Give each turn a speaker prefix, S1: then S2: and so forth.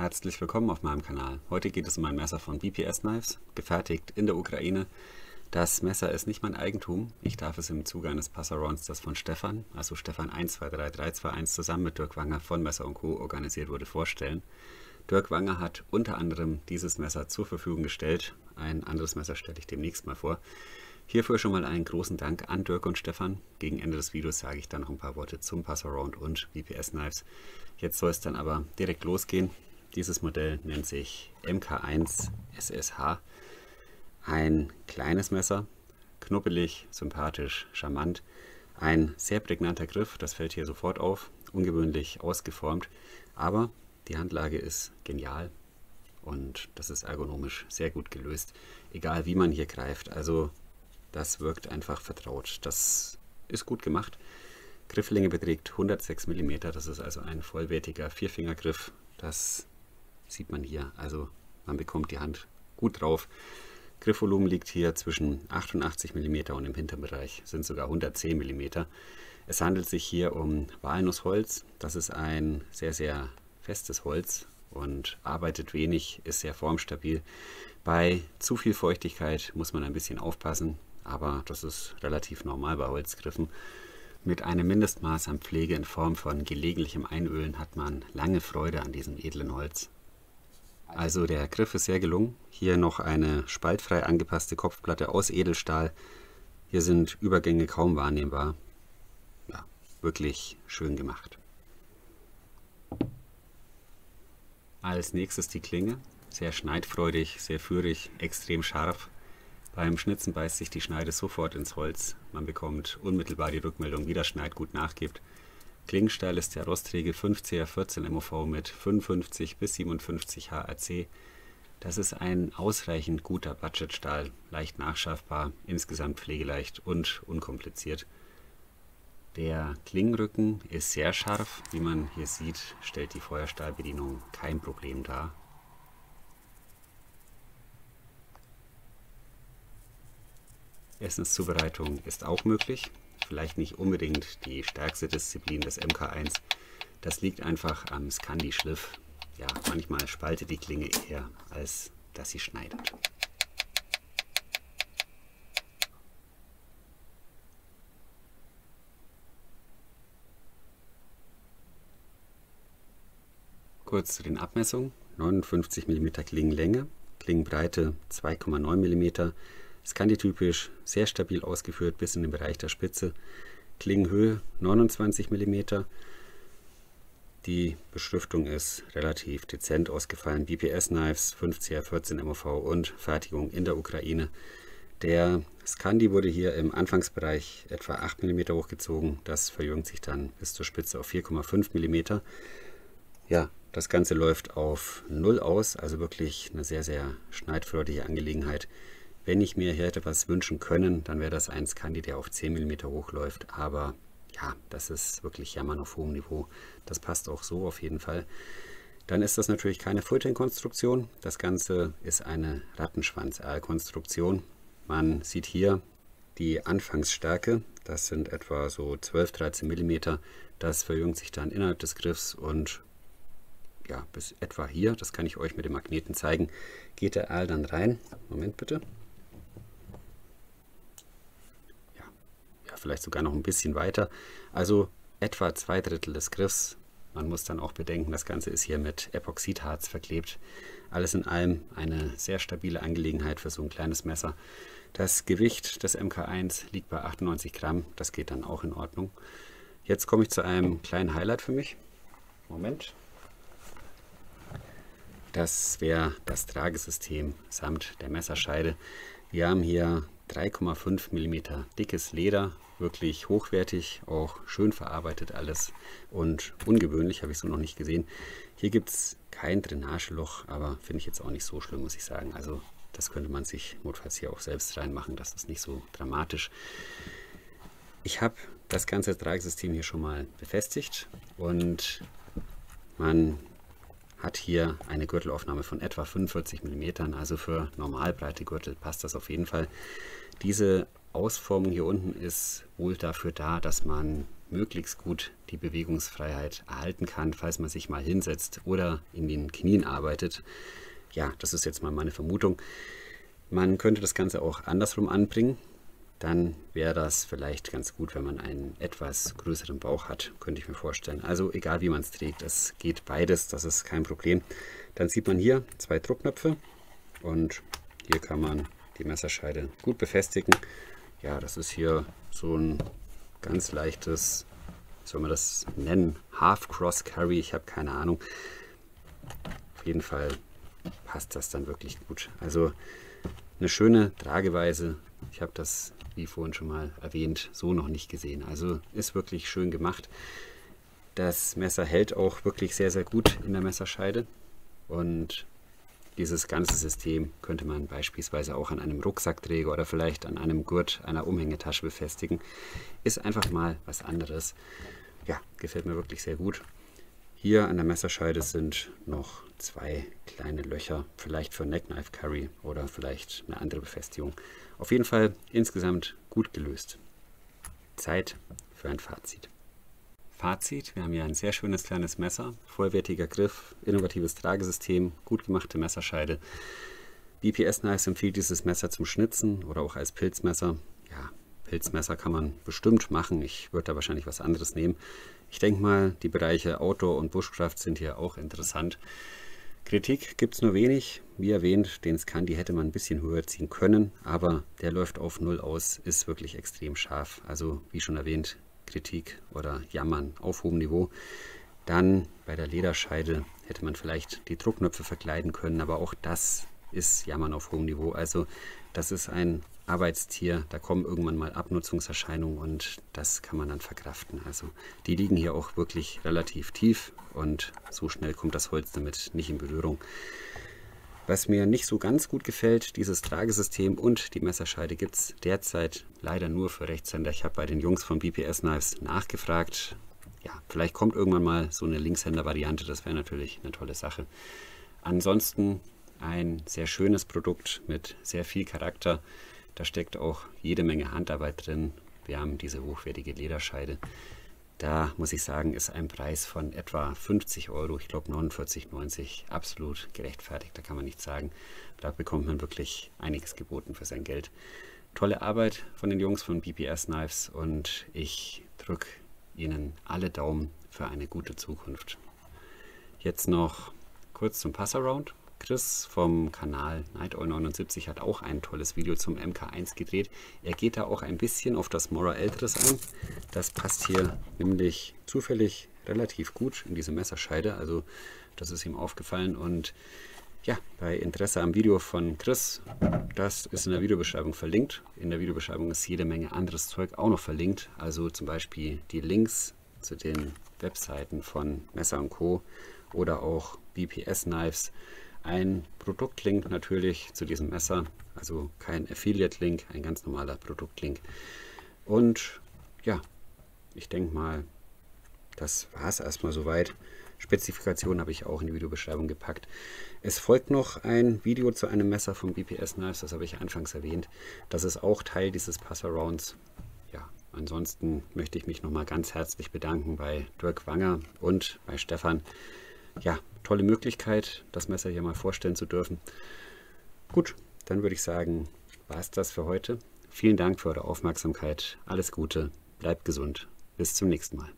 S1: Herzlich willkommen auf meinem Kanal. Heute geht es um ein Messer von BPS Knives, gefertigt in der Ukraine. Das Messer ist nicht mein Eigentum. Ich darf es im Zuge eines Passarounds, das von Stefan, also Stefan 123321, zusammen mit Dirk Wanger von Messer & Co. organisiert wurde, vorstellen. Dirk Wanger hat unter anderem dieses Messer zur Verfügung gestellt. Ein anderes Messer stelle ich demnächst mal vor. Hierfür schon mal einen großen Dank an Dirk und Stefan. Gegen Ende des Videos sage ich dann noch ein paar Worte zum Passaround und BPS Knives. Jetzt soll es dann aber direkt losgehen. Dieses Modell nennt sich MK1 SSH. Ein kleines Messer, knuppelig, sympathisch, charmant. Ein sehr prägnanter Griff, das fällt hier sofort auf. Ungewöhnlich ausgeformt, aber die Handlage ist genial und das ist ergonomisch sehr gut gelöst. Egal wie man hier greift, also das wirkt einfach vertraut. Das ist gut gemacht. Grifflänge beträgt 106 mm, das ist also ein vollwertiger Vierfingergriff. Das sieht man hier, also man bekommt die Hand gut drauf. Griffvolumen liegt hier zwischen 88 mm und im Hinterbereich sind sogar 110 mm. Es handelt sich hier um Walnussholz. Das ist ein sehr, sehr festes Holz und arbeitet wenig, ist sehr formstabil. Bei zu viel Feuchtigkeit muss man ein bisschen aufpassen, aber das ist relativ normal bei Holzgriffen. Mit einem Mindestmaß an Pflege in Form von gelegentlichem Einölen hat man lange Freude an diesem edlen Holz. Also der Griff ist sehr gelungen. Hier noch eine spaltfrei angepasste Kopfplatte aus Edelstahl. Hier sind Übergänge kaum wahrnehmbar. Ja, wirklich schön gemacht. Als nächstes die Klinge. Sehr schneidfreudig, sehr führig, extrem scharf. Beim Schnitzen beißt sich die Schneide sofort ins Holz. Man bekommt unmittelbar die Rückmeldung, wie das Schneidgut nachgibt. Klingenstahl ist der Rostregel 5CR14 MOV mit 55 bis 57 HRC. Das ist ein ausreichend guter Budgetstahl, leicht nachschärfbar, insgesamt pflegeleicht und unkompliziert. Der Klingenrücken ist sehr scharf, wie man hier sieht, stellt die Feuerstahlbedienung kein Problem dar. Essenszubereitung ist auch möglich, vielleicht nicht unbedingt die stärkste Disziplin des MK1. Das liegt einfach am Scandi-Schliff. Ja, manchmal spaltet die Klinge eher, als dass sie schneidet. Kurz zu den Abmessungen: 59 mm Klingenlänge, Klingenbreite 2,9 mm, Scandi-typisch, sehr stabil ausgeführt bis in den Bereich der Spitze. Klingenhöhe 29 mm. Die Beschriftung ist relativ dezent ausgefallen. BPS Knives 5CR14 MOV und Fertigung in der Ukraine. Der Scandi wurde hier im Anfangsbereich etwa 8 mm hochgezogen. Das verjüngt sich dann bis zur Spitze auf 4,5 mm. Ja, das Ganze läuft auf 0 aus, also wirklich eine sehr, sehr schneidfreudige Angelegenheit. Wenn ich mir hier hätte was wünschen können, dann wäre das ein Scandi, der auf 10 mm hochläuft. Aber ja, das ist wirklich Jammern auf hohem Niveau. Das passt auch so auf jeden Fall. Dann ist das natürlich keine Fulltang-Konstruktion. Das Ganze ist eine Rattenschwanz-Aal-Konstruktion. Man sieht hier die Anfangsstärke. Das sind etwa so 12-13 mm. Das verjüngt sich dann innerhalb des Griffs und ja, bis etwa hier, das kann ich euch mit dem Magneten zeigen, geht der Aal dann rein. Moment bitte. Vielleicht sogar noch ein bisschen weiter, also etwa 2/3 des Griffs. Man muss dann auch bedenken, das Ganze ist hier mit Epoxidharz verklebt. Alles in allem eine sehr stabile Angelegenheit für so ein kleines Messer. Das Gewicht des MK1 liegt bei 98 Gramm, das geht dann auch in Ordnung. Jetzt komme ich zu einem kleinen Highlight für mich. Moment. Das wäre das Tragesystem samt der Messerscheide. Wir haben hier 3,5 mm dickes Leder, wirklich hochwertig, auch schön verarbeitet alles und ungewöhnlich, habe ich so noch nicht gesehen. Hier gibt es kein Drainageloch, aber finde ich jetzt auch nicht so schlimm, muss ich sagen. Also das könnte man sich notfalls hier auch selbst reinmachen, das ist nicht so dramatisch. Ich habe das ganze Tragesystem hier schon mal befestigt und man hat hier eine Gürtelaufnahme von etwa 45 mm, also für normalbreite Gürtel passt das auf jeden Fall. Diese Ausformung hier unten ist wohl dafür da, dass man möglichst gut die Bewegungsfreiheit erhalten kann, falls man sich mal hinsetzt oder in den Knien arbeitet. Ja, das ist jetzt mal meine Vermutung. Man könnte das Ganze auch andersrum anbringen. Dann wäre das vielleicht ganz gut, wenn man einen etwas größeren Bauch hat, könnte ich mir vorstellen. Also egal wie man es trägt, es geht beides, das ist kein Problem. Dann sieht man hier 2 Druckknöpfe und hier kann man die Messerscheide gut befestigen. Ja, das ist hier so ein ganz leichtes, wie soll man das nennen, Half Cross Carry, ich habe keine Ahnung. Auf jeden Fall passt das dann wirklich gut. Also eine schöne Trageweise. Ich habe das, wie vorhin schon mal erwähnt, so noch nicht gesehen. Also ist wirklich schön gemacht. Das Messer hält auch wirklich sehr, sehr gut in der Messerscheide. Und dieses ganze System könnte man beispielsweise auch an einem Rucksackträger oder vielleicht an einem Gurt einer Umhängetasche befestigen. Ist einfach mal was anderes. Ja, gefällt mir wirklich sehr gut. Hier an der Messerscheide sind noch 2 kleine Löcher, vielleicht für Neckknife Carry oder vielleicht eine andere Befestigung. Auf jeden Fall insgesamt gut gelöst. Zeit für ein Fazit. Fazit, wir haben hier ein sehr schönes kleines Messer, vollwertiger Griff, innovatives Tragesystem, gut gemachte Messerscheide. BPS Knives empfiehlt dieses Messer zum Schnitzen oder auch als Pilzmesser. Ja, Pilzmesser kann man bestimmt machen, ich würde da wahrscheinlich was anderes nehmen. Ich denke mal, die Bereiche Outdoor und Bushcraft sind hier auch interessant. Kritik gibt es nur wenig. Wie erwähnt, den Scandi hätte man ein bisschen höher ziehen können, aber der läuft auf 0 aus, ist wirklich extrem scharf. Also wie schon erwähnt, Kritik oder Jammern auf hohem Niveau. Dann bei der Lederscheide hätte man vielleicht die Druckknöpfe verkleiden können, aber auch das ist Jammern auf hohem Niveau. Also das ist ein Arbeitstier, da kommen irgendwann mal Abnutzungserscheinungen und das kann man dann verkraften. Also die liegen hier auch wirklich relativ tief und so schnell kommt das Holz damit nicht in Berührung. Was mir nicht so ganz gut gefällt, dieses Tragesystem und die Messerscheide gibt es derzeit leider nur für Rechtshänder. Ich habe bei den Jungs von BPS Knives nachgefragt. Ja, vielleicht kommt irgendwann mal so eine Linkshänder-Variante, das wäre natürlich eine tolle Sache. Ansonsten ein sehr schönes Produkt mit sehr viel Charakter. Da steckt auch jede Menge Handarbeit drin. Wir haben diese hochwertige Lederscheide. Da muss ich sagen, ist ein Preis von etwa 50 Euro, ich glaube 49,90, absolut gerechtfertigt, da kann man nichts sagen. Da bekommt man wirklich einiges geboten für sein Geld. Tolle Arbeit von den Jungs von BPS Knives und ich drücke Ihnen alle Daumen für eine gute Zukunft. Jetzt noch kurz zum Passaround. Chris vom Kanal NightOwl79 hat auch ein tolles Video zum MK1 gedreht. Er geht da auch ein bisschen auf das Mora Eltris ein. Das passt hier nämlich zufällig relativ gut in diese Messerscheide. Also das ist ihm aufgefallen. Und ja, bei Interesse am Video von Chris, das ist in der Videobeschreibung verlinkt. In der Videobeschreibung ist jede Menge anderes Zeug auch noch verlinkt. Also zum Beispiel die Links zu den Webseiten von Messer & Co. oder auch BPS Knives. Ein Produktlink natürlich zu diesem Messer, also kein Affiliate-Link, ein ganz normaler Produktlink. Und ja, ich denke mal, das war es erstmal soweit. Spezifikation habe ich auch in die Videobeschreibung gepackt. Es folgt noch ein Video zu einem Messer von BPS Knives, das habe ich anfangs erwähnt. Das ist auch Teil dieses Passarounds. Ja, ansonsten möchte ich mich nochmal ganz herzlich bedanken bei Dirk Wanger und bei Stefan. Ja, tolle Möglichkeit, das Messer hier mal vorstellen zu dürfen. Gut, dann würde ich sagen, war es das für heute. Vielen Dank für eure Aufmerksamkeit. Alles Gute, bleibt gesund. Bis zum nächsten Mal.